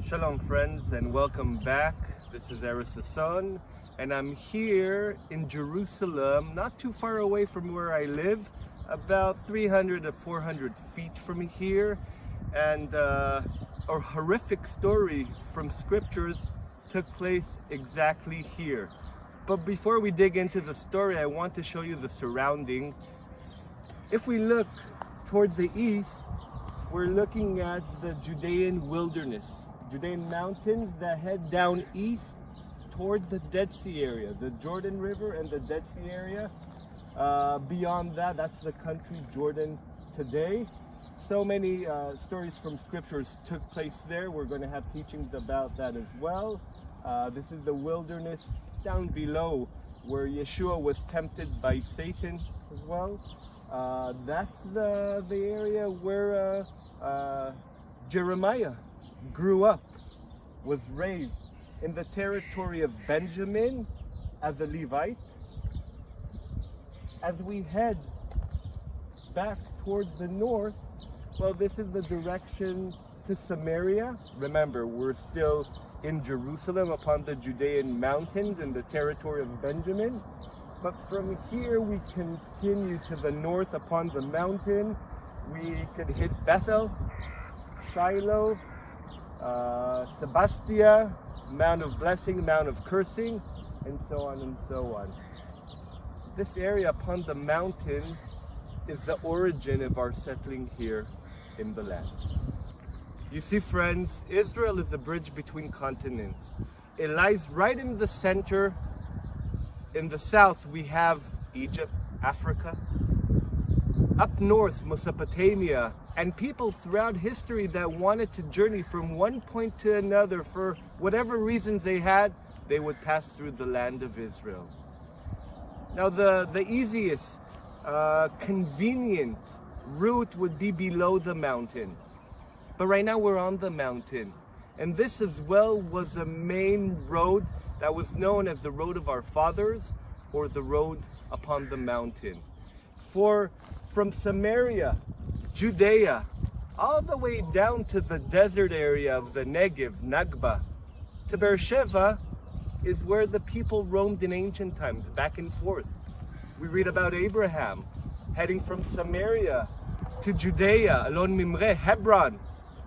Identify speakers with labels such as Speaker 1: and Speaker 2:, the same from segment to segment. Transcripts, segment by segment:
Speaker 1: Shalom friends, and welcome back. This is Eris Hassan, and I'm here in Jerusalem, not too far away from where I live, about 300 to 400 feet from here. And a horrific story from scriptures took place exactly here. But before we dig into the story, I want to show you the surrounding. If we look toward the east, we're looking at the Judean wilderness. Judean mountains that head down east towards the Dead Sea area, the Jordan River and the Dead Sea area. Beyond that, that's the country Jordan today. So many stories from scriptures took place there. We're going to have teachings about that as well. This is the wilderness down below where Yeshua was tempted by Satan as well. That's the area where Jeremiah grew up, was raised in the territory of Benjamin as a Levite. As we head back towards the north, well, this is the direction to Samaria. Remember, we're still in Jerusalem upon the Judean mountains in the territory of Benjamin. But from here we continue to the north upon the mountain. We could hit Bethel, Shiloh, Sebastia, Mount of Blessing, Mount of Cursing, and so on and so on. This area upon the mountain is the origin of our settling here in the land. You see, friends, Israel is a bridge between continents. It lies right in the center. In the south, we have Egypt, Africa. Up north, Mesopotamia, and people throughout history that wanted to journey from one point to another for whatever reasons they had, they would pass through the land of Israel. Now, the easiest, convenient route would be below the mountain. But right now we're on the mountain. And this as well was a main road that was known as the road of our fathers, or the road upon the mountain. From Samaria, Judea, all the way down to the desert area of the Negev, Nagba, to Beersheba is where the people roamed in ancient times, back and forth. We read about Abraham heading from Samaria to Judea, Alon Mimre, Hebron,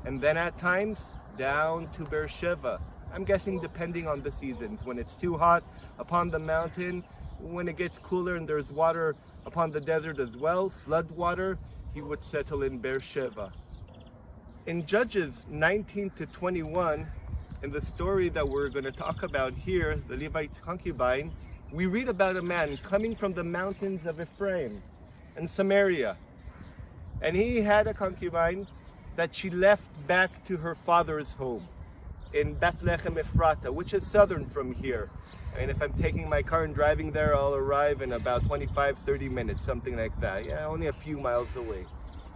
Speaker 1: and then at times down to Beersheba. I'm guessing depending on the seasons. When it's too hot upon the mountain, when it gets cooler and there's water upon the desert as well, flood water, he would settle in Beersheba. In Judges 19 to 21, in the story that we're going to talk about here, the Levite concubine, we read about a man coming from the mountains of Ephraim and Samaria. And he had a concubine that she left back to her father's home in Bethlehem Ephrata, which is southern from here. And if I'm taking my car and driving there, I'll arrive in about 25-30 minutes, something like that. Yeah, only a few miles away.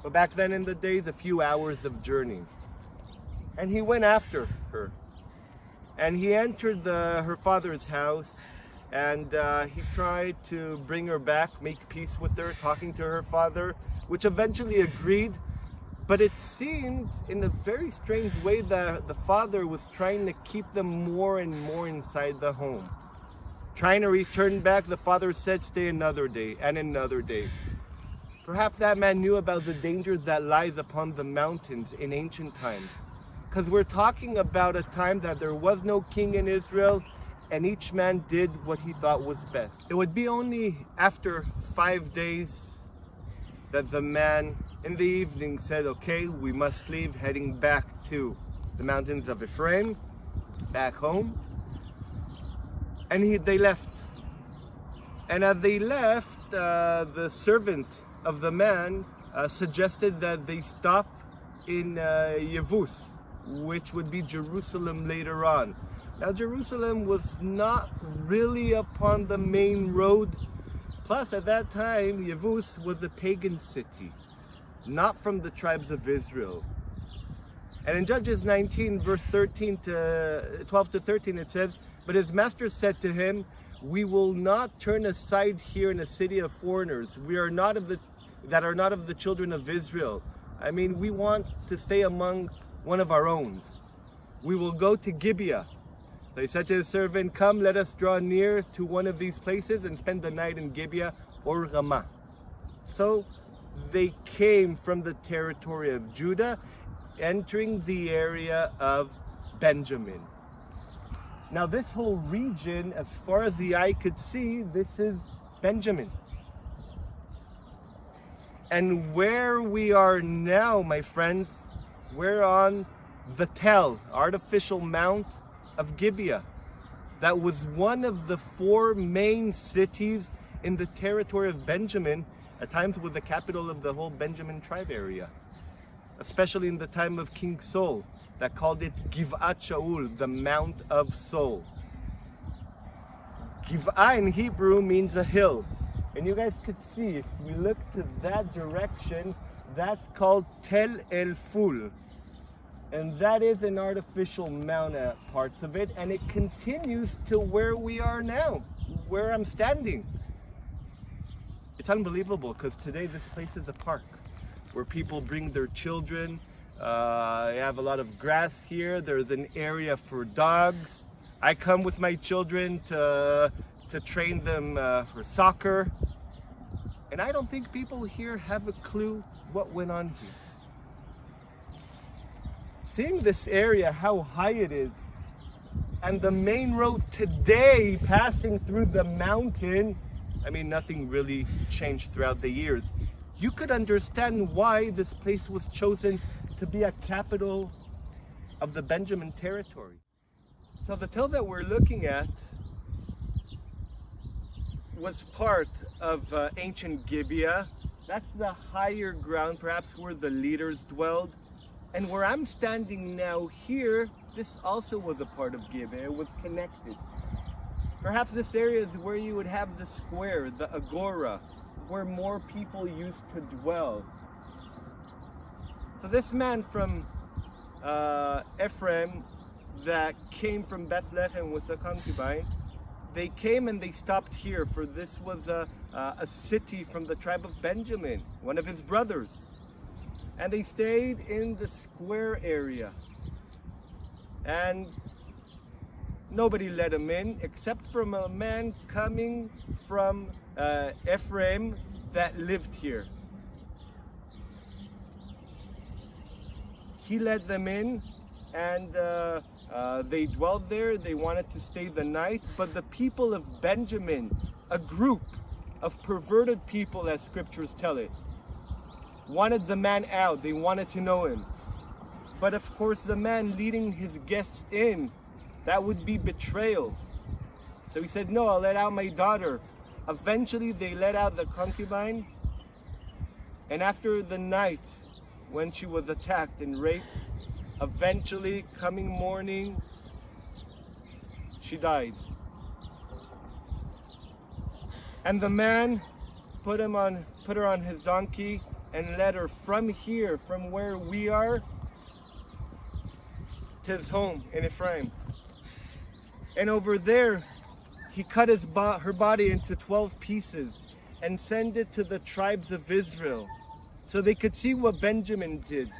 Speaker 1: But back then in the days, a few hours of journey. And he went after her. And he entered her father's house, and he tried to bring her back, make peace with her, talking to her father, which eventually agreed. But it seemed in a very strange way that the father was trying to keep them more and more inside the home. Trying to return back, the father said, stay another day and another day. Perhaps that man knew about the dangers that lies upon the mountains in ancient times. Because we're talking about a time that there was no king in Israel, and each man did what he thought was best. It would be only after 5 days that the man in the evening said, okay, we must leave, heading back to the mountains of Ephraim, back home. And they left. And as they left, the servant of the man suggested that they stop in Yevus, which would be Jerusalem later on. Now, Jerusalem was not really upon the main road. Plus, at that time, Yevus was a pagan city, not from the tribes of Israel. And in Judges 19, verse 12 to 13, it says, but his master said to him, we will not turn aside here in a city of foreigners. We are not of the children of Israel. I mean, we want to stay among one of our own. we will go to Gibeah. So he said to his servant, come, let us draw near to one of these places and spend the night in Gibeah or Ramah. So they came from the territory of Judah, entering the area of Benjamin. Now this whole region, as far as the eye could see, this is Benjamin. And where we are now, my friends, we're on the Tel, artificial mount of Gibeah. That was one of the 4 main cities in the territory of Benjamin, at times was the capital of the whole Benjamin tribe area, especially in the time of King Saul, that called it Gibeah Shaul, the Mount of Saul. Gibeah in Hebrew means a hill. And you guys could see, if we look to that direction, that's called Tel El Ful. And that is an artificial mount at parts of it, and it continues to where we are now, where I'm standing. It's unbelievable, because today this place is a park where people bring their children. You have a lot of grass here. There's an area for dogs. I come with my children to train them for soccer. And I don't think people here have a clue what went on here. Seeing this area, how high it is, and the main road today passing through the mountain, I mean, nothing really changed throughout the years. You could understand why this place was chosen to be a capital of the Benjamin territory. So the Tel that we're looking at was part of ancient Gibeah. That's the higher ground, perhaps where the leaders dwelled. And where I'm standing now here, this also was a part of Gibeah. It was connected. Perhaps this area is where you would have the square, the agora, where more people used to dwell. So this man from Ephraim that came from Bethlehem with the concubine, they came and they stopped here, for this was a city from the tribe of Benjamin, one of his brothers. And they stayed in the square area. And nobody let him in, except from a man coming from Ephraim that lived here. He let them in, and they dwelled there. They wanted to stay the night, but the people of Benjamin, a group of perverted people, as scriptures tell it, wanted the man out. They wanted to know him. But of course, the man leading his guests in, that would be betrayal. So he said, no, I'll let out my daughter. Eventually, they let out the concubine. And after the night, when she was attacked and raped, eventually, coming morning, she died. And the man put her on his donkey and led her from here, from where we are, to his home in Ephraim. And over there, he cut her body into 12 pieces and sent it to the tribes of Israel, so they could see what Benjamin did.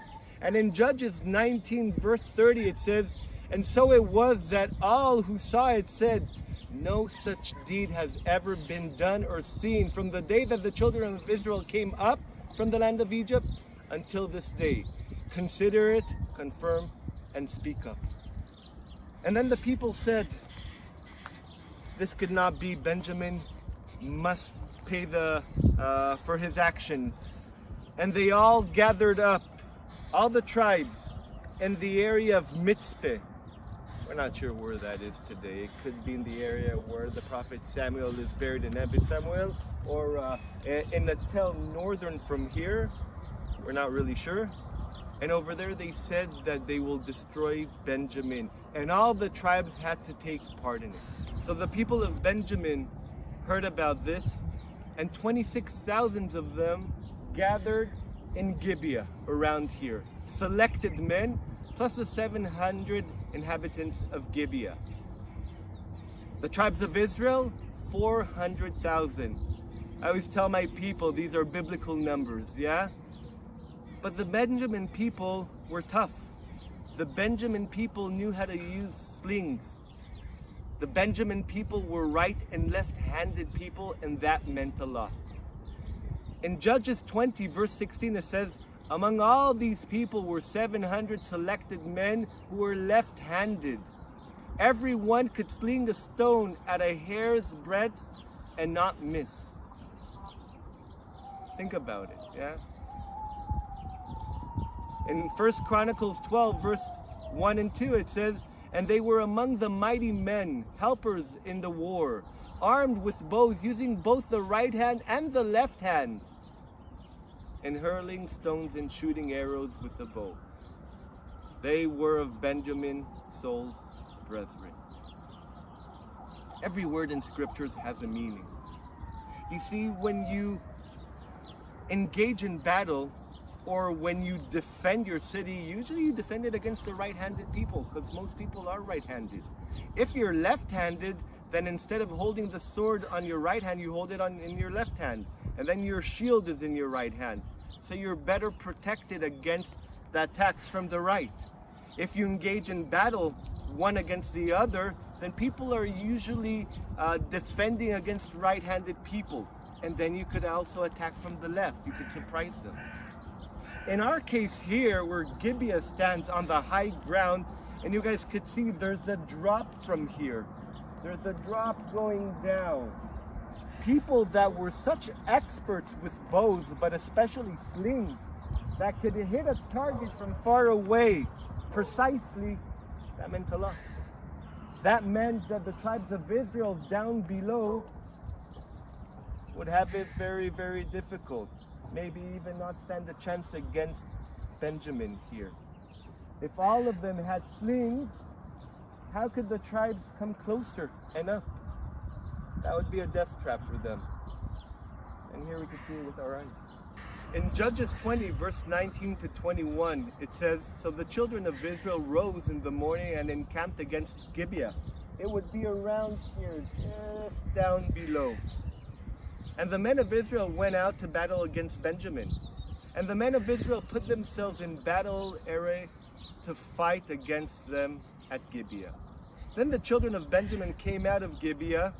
Speaker 1: And in Judges 19 verse 30 it says, and so it was that all who saw it said, no such deed has ever been done or seen from the day that the children of Israel came up from the land of Egypt until this day. Consider it, confirm, and speak up. And then the people said, this could not be. Benjamin must pay for his actions. And they all gathered up, all the tribes in the area of Mitzpeh. We're not sure where that is today. It could be in the area where the prophet Samuel is buried in Nebi Samuel, or in the Tel northern from here. We're not really sure. And over there they said that they will destroy Benjamin, and all the tribes had to take part in it. So the people of Benjamin heard about this, and 26,000 of them gathered in Gibeah around here. Selected men, plus the 700 inhabitants of Gibeah. The tribes of Israel, 400,000. I always tell my people these are biblical numbers, yeah? But the Benjamin people were tough. The Benjamin people knew how to use slings. The Benjamin people were right and left-handed people, and that meant a lot. In Judges 20, verse 16, it says, among all these people were 700 selected men who were left-handed. Everyone could sling a stone at a hair's breadth and not miss. Think about it, yeah? In 1 Chronicles 12, verse 1 and 2, it says, and they were among the mighty men, helpers in the war, armed with bows, using both the right hand and the left hand, and hurling stones and shooting arrows with the bow. They were of Benjamin, Saul's brethren. Every word in scriptures has a meaning. You see, when you engage in battle, or when you defend your city, usually you defend it against the right-handed people, because most people are right-handed. If you're left-handed, then instead of holding the sword on your right hand, you hold it in your left hand. And then your shield is in your right hand. So you're better protected against the attacks from the right. If you engage in battle, one against the other, then people are usually defending against right-handed people. And then you could also attack from the left. You could surprise them. In our case here, where Gibeah stands on the high ground, and you guys could see there's a drop from here. There's a drop going down. People that were such experts with bows, but especially slings, that could hit a target from far away precisely, that meant a lot. That meant that the tribes of Israel down below would have it very, very difficult. Maybe even not stand a chance against Benjamin here. If all of them had slings, how could the tribes come closer and up? That would be a death trap for them. And here we can see it with our eyes. In Judges 20, verse 19 to 21, it says, so the children of Israel rose in the morning and encamped against Gibeah. It would be around here, just down below. And the men of Israel went out to battle against Benjamin. And the men of Israel put themselves in battle array to fight against them at Gibeah. Then the children of Benjamin came out of Gibeah,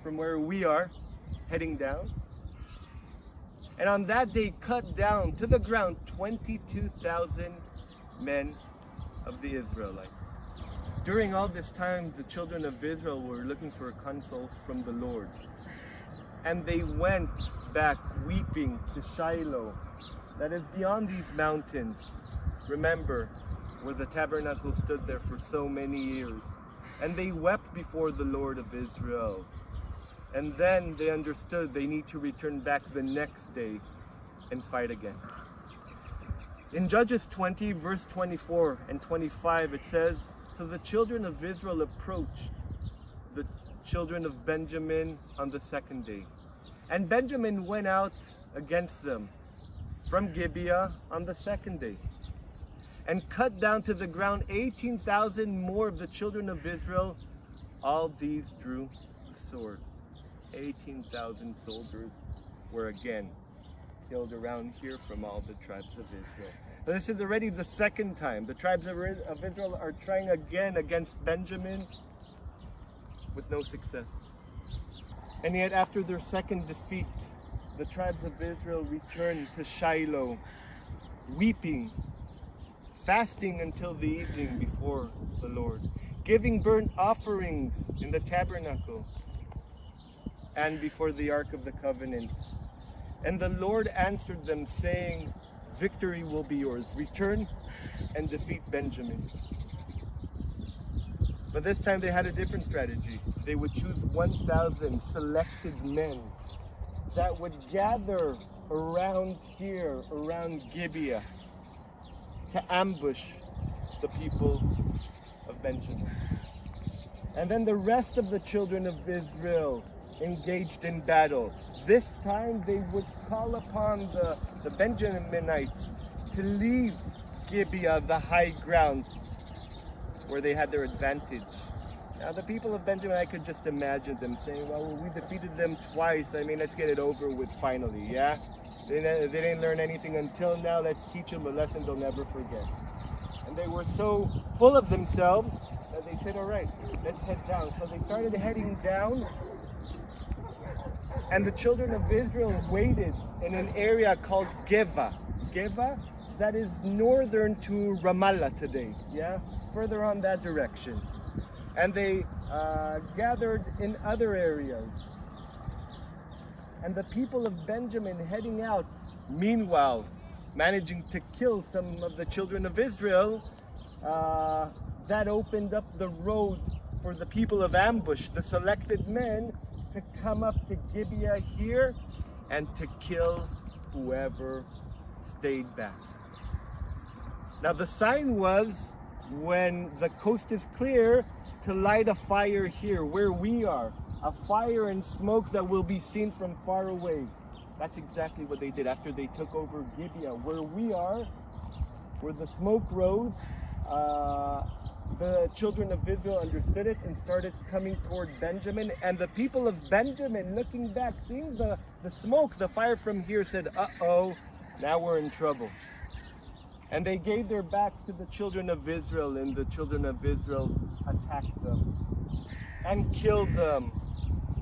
Speaker 1: from where we are, heading down. And on that day cut down to the ground 22,000 men of the Israelites. During all this time, the children of Israel were looking for a counsel from the Lord. And they went back weeping to Shiloh, that is beyond these mountains. Remember, where the tabernacle stood there for so many years. And they wept before the Lord of Israel. And then they understood they need to return back the next day and fight again. In Judges 20, verse 24 and 25, it says, so the children of Israel approached the children of Benjamin on the second day. And Benjamin went out against them from Gibeah on the second day, and cut down to the ground 18,000 more of the children of Israel. All these drew the sword. 18,000 soldiers were again killed around here from all the tribes of Israel. But this is already the second time. The tribes of Israel are trying again against Benjamin with no success. And yet after their second defeat, the tribes of Israel returned to Shiloh, weeping, fasting until the evening before the Lord, giving burnt offerings in the tabernacle and before the Ark of the Covenant. And the Lord answered them, saying, victory will be yours. Return and defeat Benjamin. But this time they had a different strategy. They would choose 1,000 selected men that would gather around here, around Gibeah, to ambush the people of Benjamin. And then the rest of the children of Israel engaged in battle. This time they would call upon the Benjaminites to leave Gibeah, the high grounds, where they had their advantage. Now the people of Benjamin, I could just imagine them saying, well, we defeated them twice. I mean, let's get it over with finally, yeah? They didn't learn anything until now. Let's teach them a lesson they'll never forget. And they were so full of themselves that they said, all right, let's head down. So they started heading down. And the children of Israel waited in an area called Gibeah. Gibeah, that is northern to Ramallah today, yeah? Further on that direction. And they gathered in other areas. And the people of Benjamin heading out, meanwhile, managing to kill some of the children of Israel, that opened up the road for the people of ambush, the selected men, to come up to Gibeah here and to kill whoever stayed back. Now the sign was, when the coast is clear, to light a fire here where we are, a fire and smoke that will be seen from far away. That's exactly what they did after they took over Gibeah. Where we are, where the smoke rose, the children of Israel understood it and started coming toward Benjamin. And the people of Benjamin, looking back, seeing the smoke, the fire from here, said, uh-oh, now we're in trouble. And they gave their backs to the children of Israel, and the children of Israel attacked them and killed them.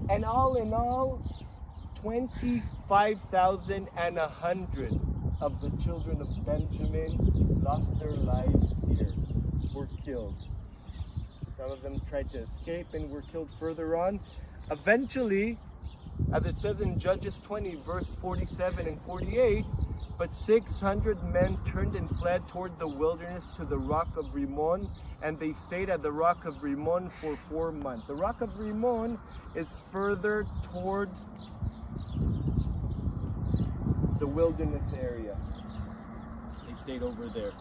Speaker 1: And all in all, 25,100 of the children of Benjamin lost their lives here, were killed. Some of them tried to escape and were killed further on. Eventually, as it says in Judges 20, verse 47 and 48, but 600 men turned and fled toward the wilderness to the rock of Rimmon, and they stayed at the rock of Rimmon for 4 months. The rock of Rimmon is further toward the wilderness area. They stayed over there.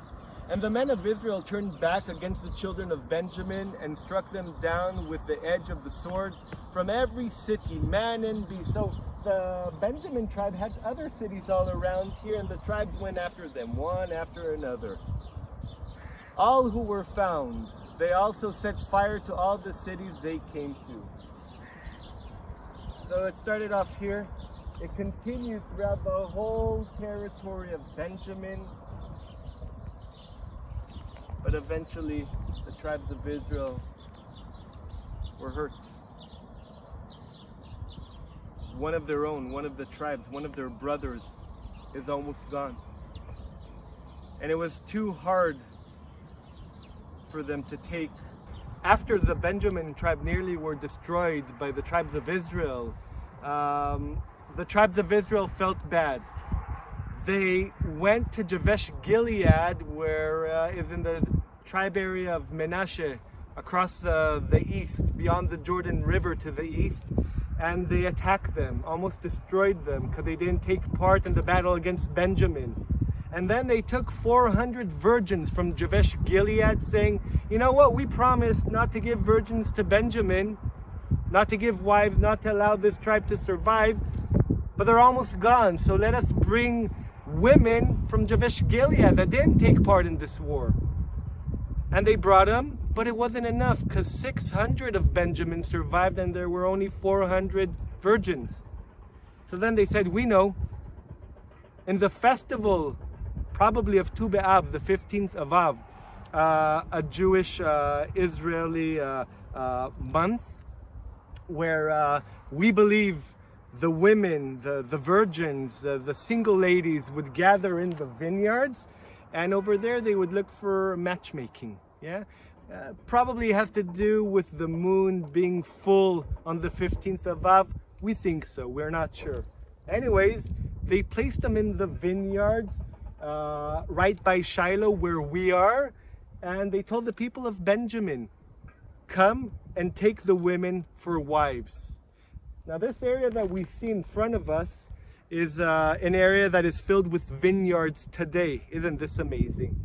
Speaker 1: And the men of Israel turned back against the children of Benjamin and struck them down with the edge of the sword from every city, man and beast. So the Benjamin tribe had other cities all around here, and the tribes went after them, one after another. All who were found, they also set fire to all the cities they came to. So it started off here. It continued throughout the whole territory of Benjamin. But eventually, the tribes of Israel were hurt. One of their own, one of the tribes, one of their brothers is almost gone. And it was too hard for them to take. After the Benjamin tribe nearly were destroyed by the tribes of Israel, the tribes of Israel felt bad. They went to Jabesh Gilead, where is in the tribe area of Menashe, across the east, beyond the Jordan River to the east, and they attacked them, almost destroyed them, because they didn't take part in the battle against Benjamin. And then they took 400 virgins from Jabesh Gilead, saying, you know what, we promised not to give virgins to Benjamin, not to give wives, not to allow this tribe to survive, but they're almost gone, so let us bring women from Jabesh Gilead that didn't take part in this war. And they brought them, but it wasn't enough, because 600 of Benjamin survived and there were only 400 virgins. So then they said, we know, in the festival, probably of Tu B'Av, the 15th of Av, a Jewish Israeli month, where we believe the women, the virgins, the single ladies would gather in the vineyards, and over there they would look for matchmaking. Yeah, probably has to do with the moon being full on the 15th of Av. We think so, we're not sure. Anyways, they placed them in the vineyards right by Shiloh, where we are, and they told the people of Benjamin, come and take the women for wives. Now this area that we see in front of us is an area that is filled with vineyards today. Isn't this amazing?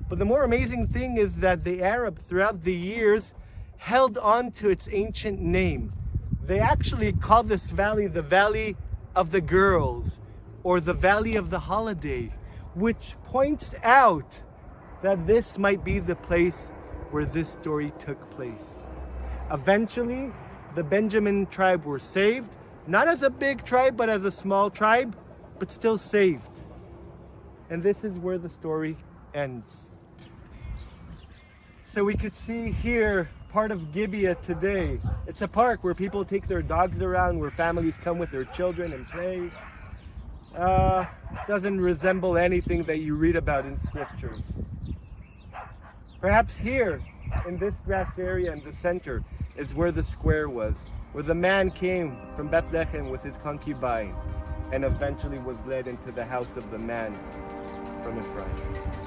Speaker 1: But the more amazing thing is that the Arab throughout the years held on to its ancient name. They actually call this valley the Valley of the Girls, or the Valley of the Holiday, which points out that this might be the place where this story took place. Eventually, the Benjamin tribe were saved, not as a big tribe, but as a small tribe, but still saved. And this is where the story ends. So we could see here part of Gibeah today. It's a park where people take their dogs around, where families come with their children and play. Doesn't resemble anything that you read about in scriptures. Perhaps here, in this grass area in the center, is where the square was, where the man came from Bethlehem with his concubine and eventually was led into the house of the man from Ephraim.